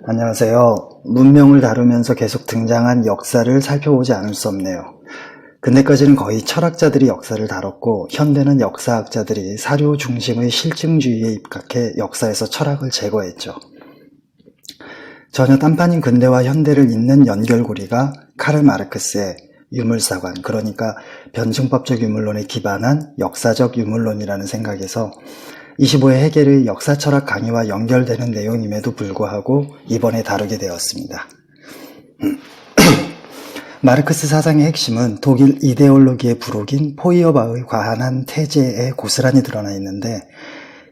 안녕하세요. 문명을 다루면서 계속 등장한 역사를 살펴보지 않을 수 없네요. 근대까지는 거의 철학자들이 역사를 다뤘고 현대는 역사학자들이 사료 중심의 실증주의에 입각해 역사에서 철학을 제거했죠. 전혀 딴판인 근대와 현대를 잇는 연결고리가 카르 마르크스의 유물사관, 그러니까 변증법적 유물론에 기반한 역사적 유물론이라는 생각에서 25회 해겔의 역사철학 강의와 연결되는 내용임에도 불구하고 이번에 다루게 되었습니다. 마르크스 사상의 핵심은 독일 이데올로기의 부록인 포이어바의 과한한 태제에 고스란히 드러나 있는데,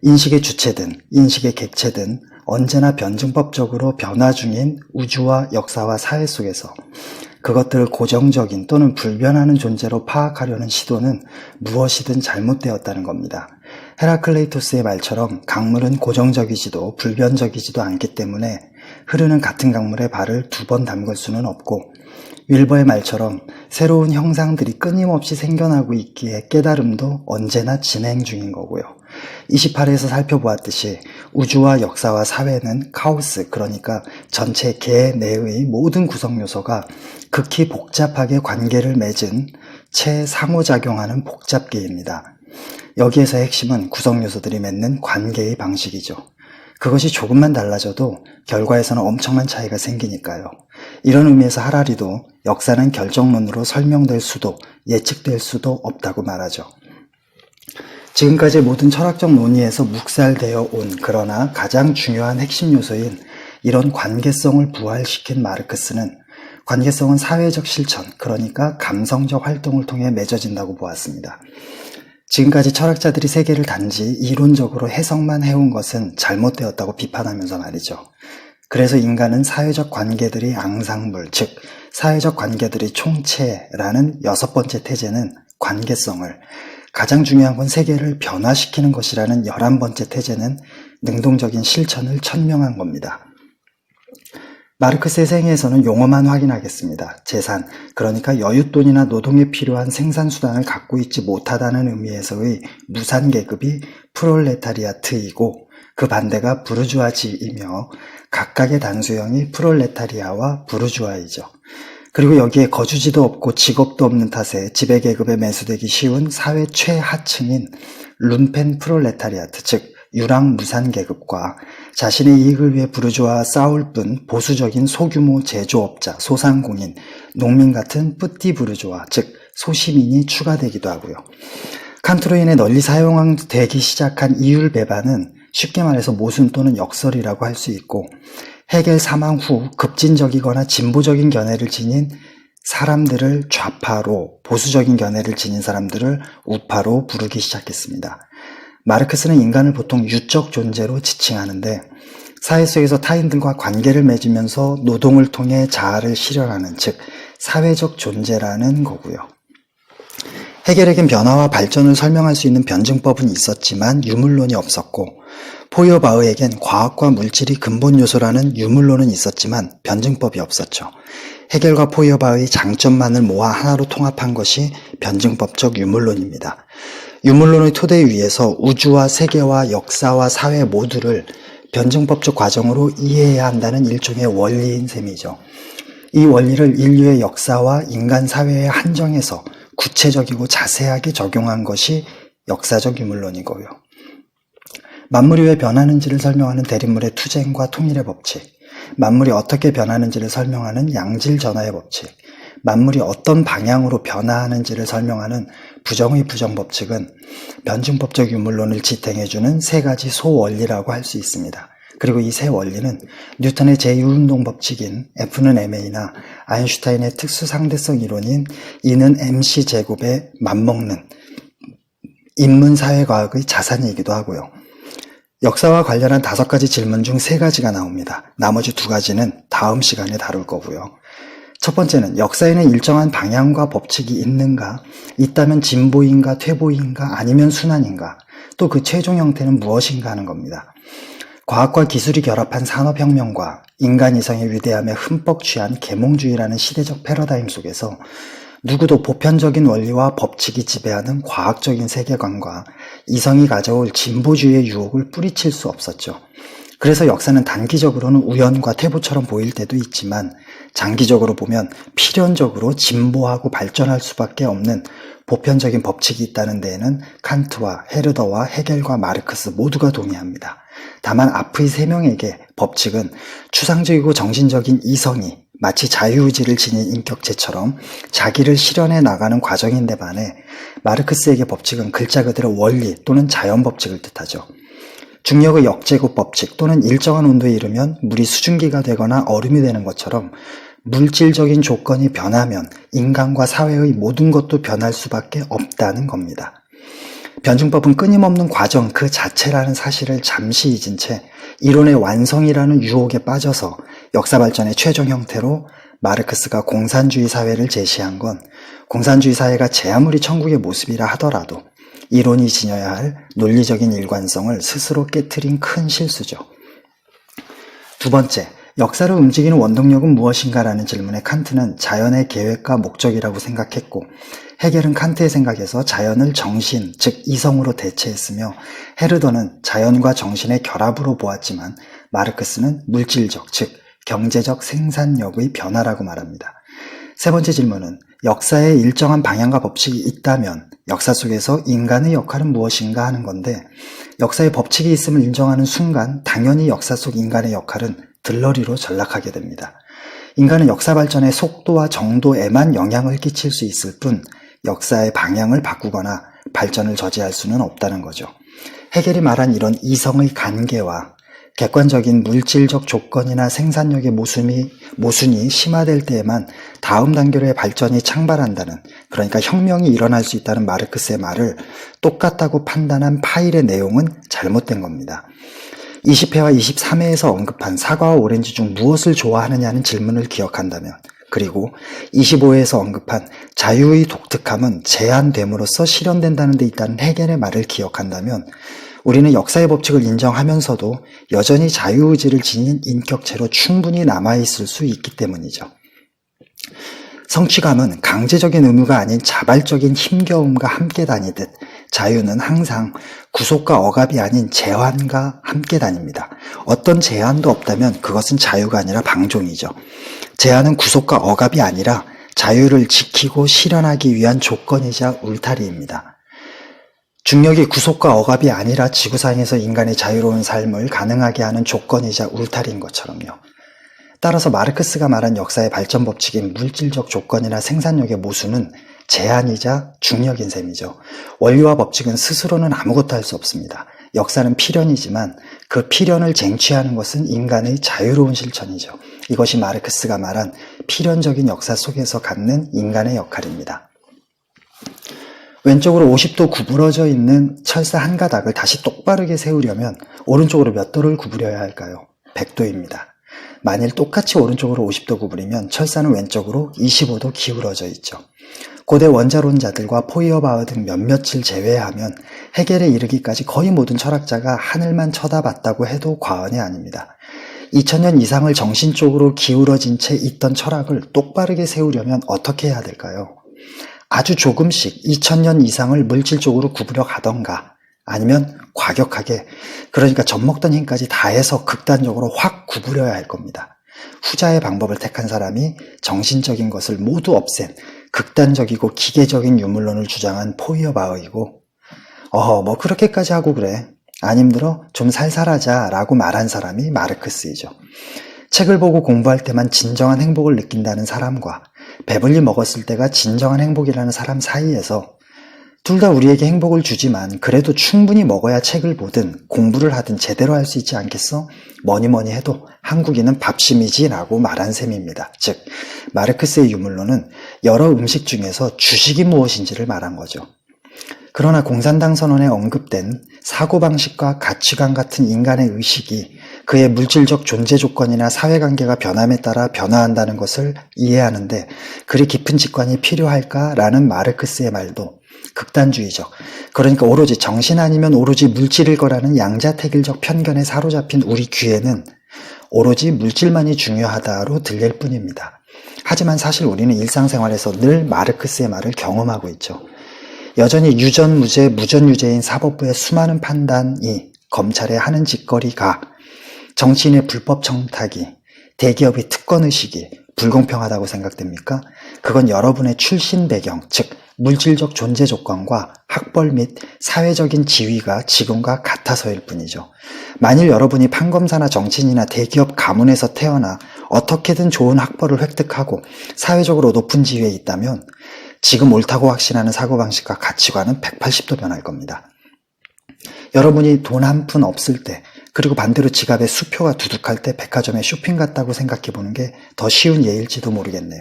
인식의 주체든 인식의 객체든 언제나 변증법적으로 변화 중인 우주와 역사와 사회 속에서 그것들을 고정적인 또는 불변하는 존재로 파악하려는 시도는 무엇이든 잘못되었다는 겁니다. 헤라클레이토스의 말처럼 강물은 고정적이지도 불변적이지도 않기 때문에 흐르는 같은 강물에 발을 두 번 담글 수는 없고, 윌버의 말처럼 새로운 형상들이 끊임없이 생겨나고 있기에 깨달음도 언제나 진행 중인 거고요. 28회에서 살펴보았듯이 우주와 역사와 사회는 카오스, 그러니까 전체 개 내의 모든 구성 요소가 극히 복잡하게 관계를 맺은 채 상호작용하는 복잡계입니다. 여기에서의 핵심은 구성 요소들이 맺는 관계의 방식이죠. 그것이 조금만 달라져도 결과에서는 엄청난 차이가 생기니까요. 이런 의미에서 하라리도 역사는 결정론으로 설명될 수도 예측될 수도 없다고 말하죠. 지금까지의 모든 철학적 논의에서 묵살되어 온, 그러나 가장 중요한 핵심 요소인 이런 관계성을 부활시킨 마르크스는 관계성은 사회적 실천, 그러니까 감성적 활동을 통해 맺어진다고 보았습니다. 지금까지 철학자들이 세계를 단지 이론적으로 해석만 해온 것은 잘못되었다고 비판하면서 말이죠. 그래서 인간은 사회적 관계들이 앙상블, 즉 사회적 관계들이 총체라는 6번째 태제는 관계성을, 가장 중요한 건 세계를 변화시키는 것이라는 11번째 태제는 능동적인 실천을 천명한 겁니다. 마르크스의 생애에서는 용어만 확인하겠습니다. 재산, 그러니까 여윳돈이나 노동에 필요한 생산수단을 갖고 있지 못하다는 의미에서의 무산계급이 프롤레타리아트이고, 그 반대가 부르주아지이며 각각의 단수형이 프롤레타리아와 부르주아이죠. 그리고 여기에 거주지도 없고 직업도 없는 탓에 지배계급에 매수되기 쉬운 사회 최하층인 룸펜 프롤레타리아트, 즉 유랑무산계급과 자신의 이익을 위해 부르주아와 싸울 뿐 보수적인 소규모 제조업자, 소상공인, 농민 같은 뿌띠 부르주아, 즉 소시민이 추가되기도 하고요. 칸트로 인해 널리 사용되기 시작한 이율 배반은 쉽게 말해서 모순 또는 역설이라고 할 수 있고, 헤겔 사망 후 급진적이거나 진보적인 견해를 지닌 사람들을 좌파로, 보수적인 견해를 지닌 사람들을 우파로 부르기 시작했습니다. 마르크스는 인간을 보통 유적 존재로 지칭하는데, 사회 속에서 타인들과 관계를 맺으면서 노동을 통해 자아를 실현하는, 즉 사회적 존재라는 거고요. 헤겔에겐 변화와 발전을 설명할 수 있는 변증법은 있었지만 유물론이 없었고, 포이어바흐에겐 과학과 물질이 근본 요소라는 유물론은 있었지만 변증법이 없었죠. 헤겔과 포이어바흐의 장점만을 모아 하나로 통합한 것이 변증법적 유물론입니다. 유물론의 토대 위에서 우주와 세계와 역사와 사회 모두를 변증법적 과정으로 이해해야 한다는 일종의 원리인 셈이죠. 이 원리를 인류의 역사와 인간 사회에 한정해서 구체적이고 자세하게 적용한 것이 역사적 유물론이고요. 만물이 왜 변하는지를 설명하는 대립물의 투쟁과 통일의 법칙, 만물이 어떻게 변하는지를 설명하는 양질전화의 법칙, 만물이 어떤 방향으로 변화하는지를 설명하는 부정의 부정법칙은 변증법적 유물론을 지탱해주는 세 가지 소원리라고 할 수 있습니다. 그리고 이 세 원리는 뉴턴의 제2운동 법칙인 F는 ma나 아인슈타인의 특수상대성 이론인 E는 mc 제곱에 맞먹는 인문사회과학의 자산이기도 하고요. 역사와 관련한 5가지 질문 중 3가지가 나옵니다. 나머지 2가지는 다음 시간에 다룰 거고요. 첫 번째는 역사에는 일정한 방향과 법칙이 있는가, 있다면 진보인가 퇴보인가 아니면 순환인가, 또 그 최종 형태는 무엇인가 하는 겁니다. 과학과 기술이 결합한 산업혁명과 인간 이성의 위대함에 흠뻑 취한 계몽주의라는 시대적 패러다임 속에서 누구도 보편적인 원리와 법칙이 지배하는 과학적인 세계관과 이성이 가져올 진보주의의 유혹을 뿌리칠 수 없었죠. 그래서 역사는 단기적으로는 우연과 퇴보처럼 보일 때도 있지만 장기적으로 보면 필연적으로 진보하고 발전할 수밖에 없는 보편적인 법칙이 있다는 데에는 칸트와 헤르더와 헤겔과 마르크스 모두가 동의합니다. 다만 앞의 세 명에게 법칙은 추상적이고 정신적인 이성이 마치 자유의지를 지닌 인격체처럼 자기를 실현해 나가는 과정인데 반해 마르크스에게 법칙은 글자 그대로 원리 또는 자연 법칙을 뜻하죠. 중력의 역제곱 법칙 또는 일정한 온도에 이르면 물이 수증기가 되거나 얼음이 되는 것처럼 물질적인 조건이 변하면 인간과 사회의 모든 것도 변할 수밖에 없다는 겁니다. 변증법은 끊임없는 과정 그 자체라는 사실을 잠시 잊은 채 이론의 완성이라는 유혹에 빠져서 역사 발전의 최종 형태로 마르크스가 공산주의 사회를 제시한 건 공산주의 사회가 제 아무리 천국의 모습이라 하더라도 이론이 지녀야 할 논리적인 일관성을 스스로 깨트린 큰 실수죠. 두 번째, 역사를 움직이는 원동력은 무엇인가라는 질문에 칸트는 자연의 계획과 목적이라고 생각했고 헤겔은 칸트의 생각에서 자연을 정신, 즉 이성으로 대체했으며 헤르더는 자연과 정신의 결합으로 보았지만 마르크스는 물질적, 즉 경제적 생산력의 변화라고 말합니다. 세 번째 질문은 역사에 일정한 방향과 법칙이 있다면 역사 속에서 인간의 역할은 무엇인가 하는 건데 역사에 법칙이 있음을 인정하는 순간 당연히 역사 속 인간의 역할은 들러리로 전락하게 됩니다. 인간은 역사 발전의 속도와 정도에만 영향을 끼칠 수 있을 뿐 역사의 방향을 바꾸거나 발전을 저지할 수는 없다는 거죠. 헤겔이 말한 이런 이성의 관계와 객관적인 물질적 조건이나 생산력의 모순이 심화될 때에만 다음 단계로의 발전이 창발한다는, 그러니까 혁명이 일어날 수 있다는 마르크스의 말을 똑같다고 판단한 파일의 내용은 잘못된 겁니다. 20회와 23회에서 언급한 사과와 오렌지 중 무엇을 좋아하느냐는 질문을 기억한다면, 그리고 25회에서 언급한 자유의 독특함은 제한됨으로써 실현된다는 데 있다는 헤겔의 말을 기억한다면 우리는 역사의 법칙을 인정하면서도 여전히 자유의지를 지닌 인격체로 충분히 남아있을 수 있기 때문이죠. 성취감은 강제적인 의무가 아닌 자발적인 힘겨움과 함께 다니듯 자유는 항상 구속과 억압이 아닌 제한과 함께 다닙니다. 어떤 제한도 없다면 그것은 자유가 아니라 방종이죠. 제한은 구속과 억압이 아니라 자유를 지키고 실현하기 위한 조건이자 울타리입니다. 중력이 구속과 억압이 아니라 지구상에서 인간의 자유로운 삶을 가능하게 하는 조건이자 울타리인 것처럼요. 따라서 마르크스가 말한 역사의 발전 법칙인 물질적 조건이나 생산력의 모순은 제한이자 중력인 셈이죠. 원리와 법칙은 스스로는 아무것도 할 수 없습니다. 역사는 필연이지만 그 필연을 쟁취하는 것은 인간의 자유로운 실천이죠. 이것이 마르크스가 말한 필연적인 역사 속에서 갖는 인간의 역할입니다. 왼쪽으로 50도 구부러져 있는 철사 한 가닥을 다시 똑바르게 세우려면 오른쪽으로 몇 도를 구부려야 할까요? 100도입니다. 만일 똑같이 오른쪽으로 50도 구부리면 철사는 왼쪽으로 25도 기울어져 있죠. 고대 원자론자들과 포이어바흐 등 몇몇을 제외하면 헤겔에 이르기까지 거의 모든 철학자가 하늘만 쳐다봤다고 해도 과언이 아닙니다. 2000년 이상을 정신적으로 기울어진 채 있던 철학을 똑바르게 세우려면 어떻게 해야 될까요? 아주 조금씩 2000년 이상을 물질적으로 구부려 가던가 아니면 과격하게, 그러니까 젖먹던 힘까지 다해서 극단적으로 확 구부려야 할 겁니다. 후자의 방법을 택한 사람이 정신적인 것을 모두 없앤 극단적이고 기계적인 유물론을 주장한 포이어바흐이고, 뭐 그렇게까지 하고 그래, 안 힘들어? 좀 살살하자 라고 말한 사람이 마르크스이죠. 책을 보고 공부할 때만 진정한 행복을 느낀다는 사람과 배불리 먹었을 때가 진정한 행복이라는 사람 사이에서 둘 다 우리에게 행복을 주지만 그래도 충분히 먹어야 책을 보든 공부를 하든 제대로 할 수 있지 않겠어? 뭐니 해도 한국인은 밥심이지 라고 말한 셈입니다. 즉 마르크스의 유물론은 여러 음식 중에서 주식이 무엇인지를 말한 거죠. 그러나 공산당 선언에 언급된 사고방식과 가치관 같은 인간의 의식이 그의 물질적 존재 조건이나 사회관계가 변함에 따라 변화한다는 것을 이해하는데 그리 깊은 직관이 필요할까라는 마르크스의 말도 극단주의적, 그러니까 오로지 정신 아니면 오로지 물질일 거라는 양자택일적 편견에 사로잡힌 우리 귀에는 오로지 물질만이 중요하다로 들릴 뿐입니다. 하지만 사실 우리는 일상생활에서 늘 마르크스의 말을 경험하고 있죠. 여전히 유전무죄, 무전유죄인 사법부의 수많은 판단이 검찰의 하는 짓거리가 정치인의 불법 청탁이, 대기업의 특권의식이 불공평하다고 생각됩니까? 그건 여러분의 출신 배경, 즉 물질적 존재 조건과 학벌 및 사회적인 지위가 지금과 같아서일 뿐이죠. 만일 여러분이 판검사나 정치인이나 대기업 가문에서 태어나 어떻게든 좋은 학벌을 획득하고 사회적으로 높은 지위에 있다면 지금 옳다고 확신하는 사고방식과 가치관은 180도 변할 겁니다. 여러분이 돈 한 푼 없을 때, 그리고 반대로 지갑에 수표가 두둑할 때 백화점에 쇼핑 갔다고 생각해보는 게 더 쉬운 예일지도 모르겠네요.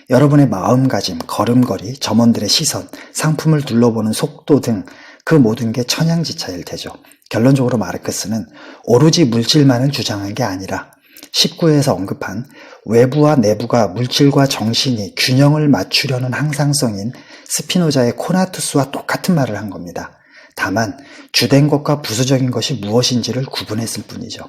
여러분의 마음가짐, 걸음걸이, 점원들의 시선, 상품을 둘러보는 속도 등 그 모든 게 천양지차일 테죠. 결론적으로 마르크스는 오로지 물질만을 주장한 게 아니라 19회에서 언급한 외부와 내부가 물질과 정신이 균형을 맞추려는 항상성인 스피노자의 코나투스와 똑같은 말을 한 겁니다. 다만 주된 것과 부수적인 것이 무엇인지를 구분했을 뿐이죠.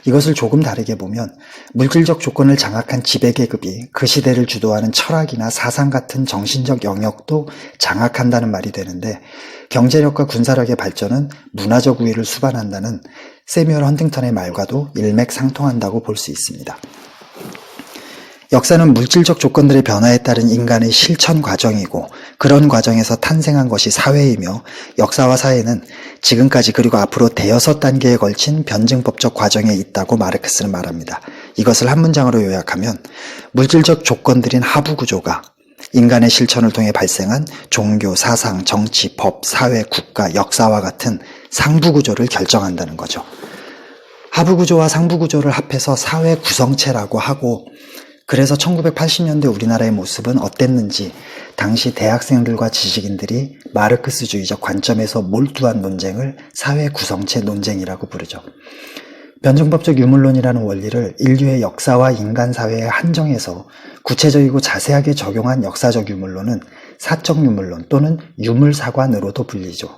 이것을 조금 다르게 보면 물질적 조건을 장악한 지배계급이 그 시대를 주도하는 철학이나 사상 같은 정신적 영역도 장악한다는 말이 되는데, 경제력과 군사력의 발전은 문화적 우위를 수반한다는 세뮤얼 헌팅턴의 말과도 일맥상통한다고 볼 수 있습니다. 역사는 물질적 조건들의 변화에 따른 인간의 실천 과정이고, 그런 과정에서 탄생한 것이 사회이며, 역사와 사회는 지금까지 그리고 앞으로 대여섯 단계에 걸친 변증법적 과정에 있다고 마르크스는 말합니다. 이것을 한 문장으로 요약하면 물질적 조건들인 하부 구조가 인간의 실천을 통해 발생한 종교, 사상, 정치, 법, 사회, 국가, 역사와 같은 상부 구조를 결정한다는 거죠. 하부 구조와 상부 구조를 합해서 사회 구성체라고 하고, 그래서 1980년대 우리나라의 모습은 어땠는지 당시 대학생들과 지식인들이 마르크스주의적 관점에서 몰두한 논쟁을 사회 구성체 논쟁이라고 부르죠. 변증법적 유물론이라는 원리를 인류의 역사와 인간 사회에 한정해서 구체적이고 자세하게 적용한 역사적 유물론은 사적 유물론 또는 유물사관으로도 불리죠.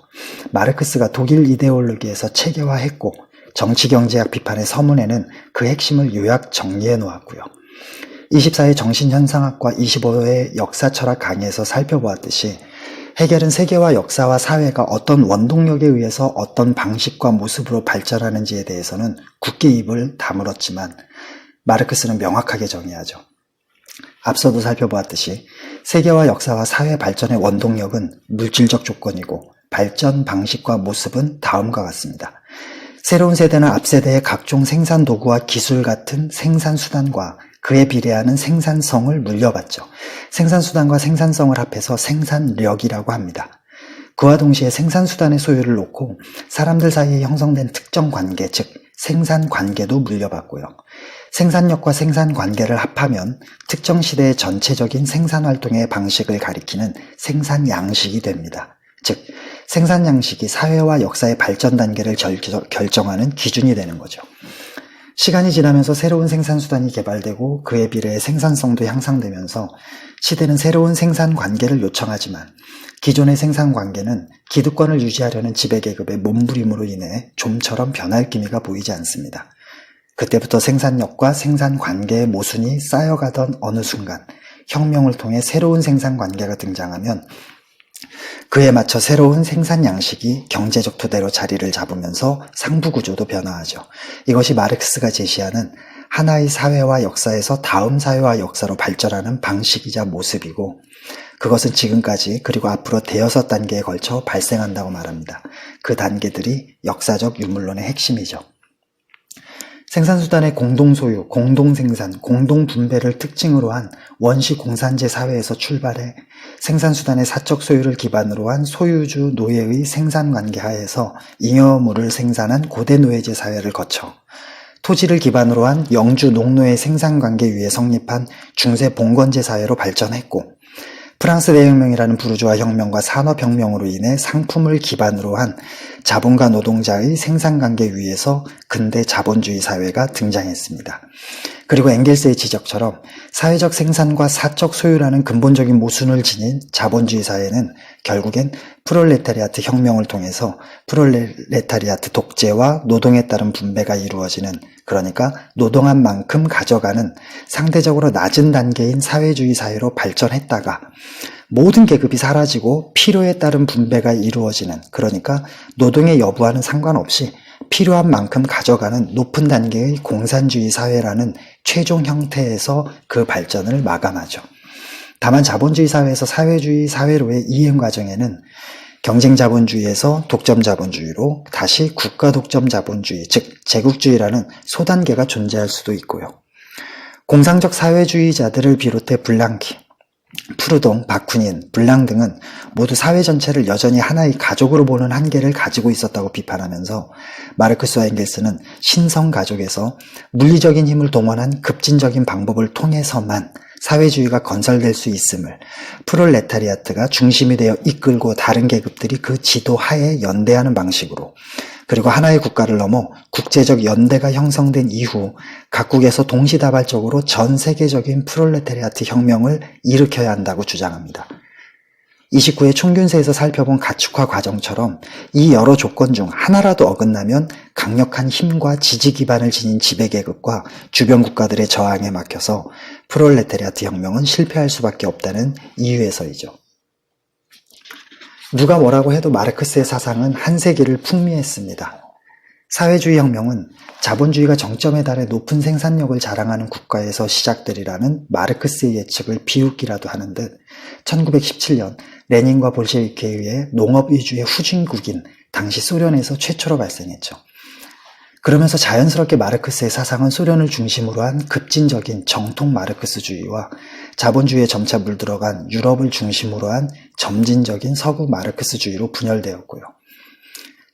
마르크스가 독일 이데올로기에서 체계화했고, 정치경제학 비판의 서문에는 그 핵심을 요약 정리해 놓았고요. 24회 정신현상학과 25회 역사철학 강의에서 살펴보았듯이 해겔은 세계와 역사와 사회가 어떤 원동력에 의해서 어떤 방식과 모습으로 발전하는지에 대해서는 굳게 입을 다물었지만 마르크스는 명확하게 정의하죠. 앞서도 살펴보았듯이 세계와 역사와 사회 발전의 원동력은 물질적 조건이고 발전 방식과 모습은 다음과 같습니다. 새로운 세대는 앞세대의 각종 생산 도구와 기술 같은 생산 수단과 그에 비례하는 생산성을 물려받죠. 생산수단과 생산성을 합해서 생산력이라고 합니다. 그와 동시에 생산수단의 소유를 놓고 사람들 사이에 형성된 특정 관계, 즉 생산관계도 물려받고요. 생산력과 생산관계를 합하면 특정 시대의 전체적인 생산활동의 방식을 가리키는 생산양식이 됩니다. 즉 생산양식이 사회와 역사의 발전 단계를 결정하는 기준이 되는 거죠. 시간이 지나면서 새로운 생산수단이 개발되고 그에 비례해 생산성도 향상되면서 시대는 새로운 생산관계를 요청하지만 기존의 생산관계는 기득권을 유지하려는 지배계급의 몸부림으로 인해 좀처럼 변할 기미가 보이지 않습니다. 그때부터 생산력과 생산관계의 모순이 쌓여가던 어느 순간 혁명을 통해 새로운 생산관계가 등장하면 그에 맞춰 새로운 생산 양식이 경제적 토대로 자리를 잡으면서 상부 구조도 변화하죠. 이것이 마르크스가 제시하는 하나의 사회와 역사에서 다음 사회와 역사로 발전하는 방식이자 모습이고, 그것은 지금까지 그리고 앞으로 대여섯 단계에 걸쳐 발생한다고 말합니다. 그 단계들이 역사적 유물론의 핵심이죠. 생산수단의 공동소유, 공동생산, 공동분배를 특징으로 한 원시공산제 사회에서 출발해 생산수단의 사적 소유를 기반으로 한 소유주 노예의 생산관계 하에서 잉여물을 생산한 고대노예제 사회를 거쳐 토지를 기반으로 한 영주 농노의 생산관계 위에 성립한 중세 봉건제 사회로 발전했고, 프랑스 대혁명이라는 부르주아 혁명과 산업혁명으로 인해 상품을 기반으로 한 자본가 노동자의 생산관계 위에서 근대 자본주의 사회가 등장했습니다. 그리고 엥겔스의 지적처럼 사회적 생산과 사적 소유라는 근본적인 모순을 지닌 자본주의 사회는 결국엔 프롤레타리아트 혁명을 통해서 프롤레타리아트 독재와 노동에 따른 분배가 이루어지는, 그러니까 노동한 만큼 가져가는 상대적으로 낮은 단계인 사회주의 사회로 발전했다가 모든 계급이 사라지고 필요에 따른 분배가 이루어지는, 그러니까 노동의 여부와는 상관없이 필요한 만큼 가져가는 높은 단계의 공산주의 사회라는 최종 형태에서 그 발전을 마감하죠. 다만 자본주의 사회에서 사회주의 사회로의 이행 과정에는 경쟁 자본주의에서 독점 자본주의로 다시 국가 독점 자본주의, 즉 제국주의라는 소단계가 존재할 수도 있고요. 공상적 사회주의자들을 비롯해 블랑키, 푸르동, 바쿠닌, 블랑 등은 모두 사회 전체를 여전히 하나의 가족으로 보는 한계를 가지고 있었다고 비판하면서 마르크스와 엥겔스는 신성가족에서 물리적인 힘을 동원한 급진적인 방법을 통해서만 사회주의가 건설될 수 있음을, 프롤레타리아트가 중심이 되어 이끌고 다른 계급들이 그 지도 하에 연대하는 방식으로, 그리고 하나의 국가를 넘어 국제적 연대가 형성된 이후 각국에서 동시다발적으로 전 세계적인 프롤레타리아트 혁명을 일으켜야 한다고 주장합니다. 29회 총균세에서 살펴본 가축화 과정처럼 이 여러 조건 중 하나라도 어긋나면 강력한 힘과 지지 기반을 지닌 지배계급과 주변 국가들의 저항에 막혀서 프롤레타리아트 혁명은 실패할 수밖에 없다는 이유에서이죠. 누가 뭐라고 해도 마르크스의 사상은 한 세기를 풍미했습니다. 사회주의 혁명은 자본주의가 정점에 달해 높은 생산력을 자랑하는 국가에서 시작되리라는 마르크스의 예측을 비웃기라도 하는 듯 1917년 레닌과 볼셰비키에 의해 농업 위주의 후진국인 당시 소련에서 최초로 발생했죠. 그러면서 자연스럽게 마르크스의 사상은 소련을 중심으로 한 급진적인 정통 마르크스주의와 자본주의에 점차 물들어간 유럽을 중심으로 한 점진적인 서구 마르크스주의로 분열되었고요.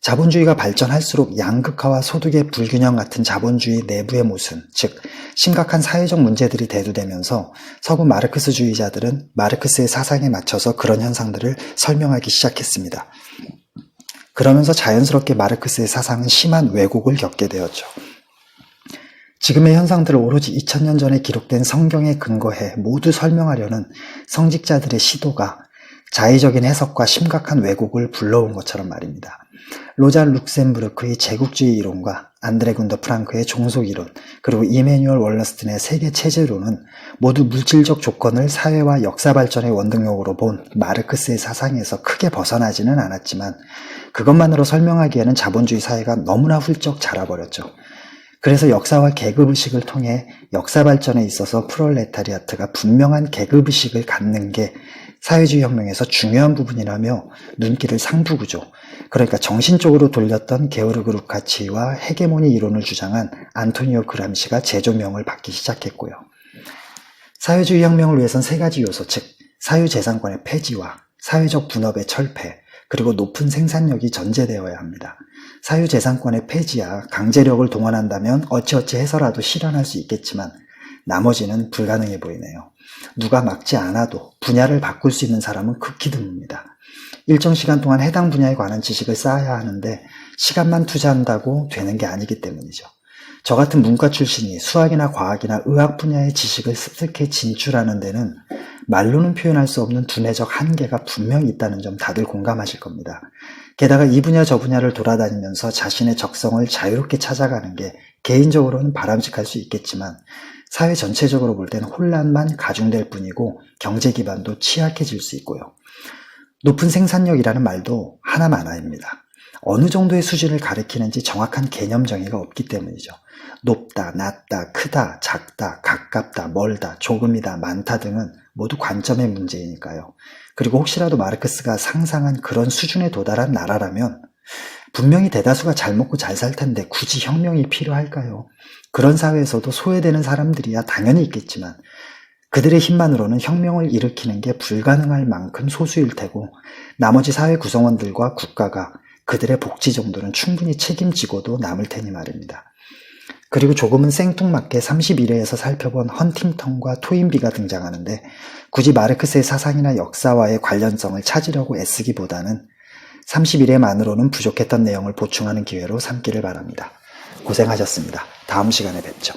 자본주의가 발전할수록 양극화와 소득의 불균형 같은 자본주의 내부의 모순, 즉 심각한 사회적 문제들이 대두되면서 서구 마르크스주의자들은 마르크스의 사상에 맞춰서 그런 현상들을 설명하기 시작했습니다. 그러면서 자연스럽게 마르크스의 사상은 심한 왜곡을 겪게 되었죠. 지금의 현상들을 오로지 2000년 전에 기록된 성경에 근거해 모두 설명하려는 성직자들의 시도가 자의적인 해석과 심각한 왜곡을 불러온 것처럼 말입니다. 로잘 룩셈부르크의 제국주의 이론과 안드레 군더 프랑크의 종속 이론, 그리고 이메뉴얼 월러스튼의 세계 체제론은 모두 물질적 조건을 사회와 역사 발전의 원동력으로 본 마르크스의 사상에서 크게 벗어나지는 않았지만 그것만으로 설명하기에는 자본주의 사회가 너무나 훌쩍 자라버렸죠. 그래서 역사와 계급의식을 통해 역사 발전에 있어서 프롤레타리아트가 분명한 계급의식을 갖는 게 사회주의 혁명에서 중요한 부분이라며 눈길을 상부구조, 그러니까 정신적으로 돌렸던 게오르그 루카치와 헤게모니 이론을 주장한 안토니오 그람시가 재조명을 받기 시작했고요. 사회주의 혁명을 위해선 세 가지 요소, 즉 사유재산권의 폐지와 사회적 분업의 철폐, 그리고 높은 생산력이 전제되어야 합니다. 사유재산권의 폐지야 강제력을 동원한다면 어찌어찌 해서라도 실현할 수 있겠지만 나머지는 불가능해 보이네요. 누가 막지 않아도 분야를 바꿀 수 있는 사람은 극히 드뭅니다. 일정 시간 동안 해당 분야에 관한 지식을 쌓아야 하는데 시간만 투자한다고 되는 게 아니기 때문이죠. 저 같은 문과 출신이 수학이나 과학이나 의학 분야의 지식을 습득해 진출하는 데는 말로는 표현할 수 없는 두뇌적 한계가 분명히 있다는 점 다들 공감하실 겁니다. 게다가 이 분야 저 분야를 돌아다니면서 자신의 적성을 자유롭게 찾아가는 게 개인적으로는 바람직할 수 있겠지만 사회 전체적으로 볼 때는 혼란만 가중될 뿐이고 경제 기반도 취약해질 수 있고요. 높은 생산력이라는 말도 하나만아입니다. 어느 정도의 수준을 가리키는지 정확한 개념 정의가 없기 때문이죠. 높다, 낮다, 크다, 작다, 가깝다, 멀다, 조금이다, 많다 등은 모두 관점의 문제이니까요. 그리고 혹시라도 마르크스가 상상한 그런 수준에 도달한 나라라면 분명히 대다수가 잘 먹고 잘 살 텐데 굳이 혁명이 필요할까요? 그런 사회에서도 소외되는 사람들이야 당연히 있겠지만 그들의 힘만으로는 혁명을 일으키는 게 불가능할 만큼 소수일 테고 나머지 사회 구성원들과 국가가 그들의 복지 정도는 충분히 책임지고도 남을 테니 말입니다. 그리고 조금은 생뚱맞게 31회에서 살펴본 헌팅턴과 토인비가 등장하는데 굳이 마르크스의 사상이나 역사와의 관련성을 찾으려고 애쓰기보다는 31회만으로는 부족했던 내용을 보충하는 기회로 삼기를 바랍니다. 고생하셨습니다. 다음 시간에 뵙죠.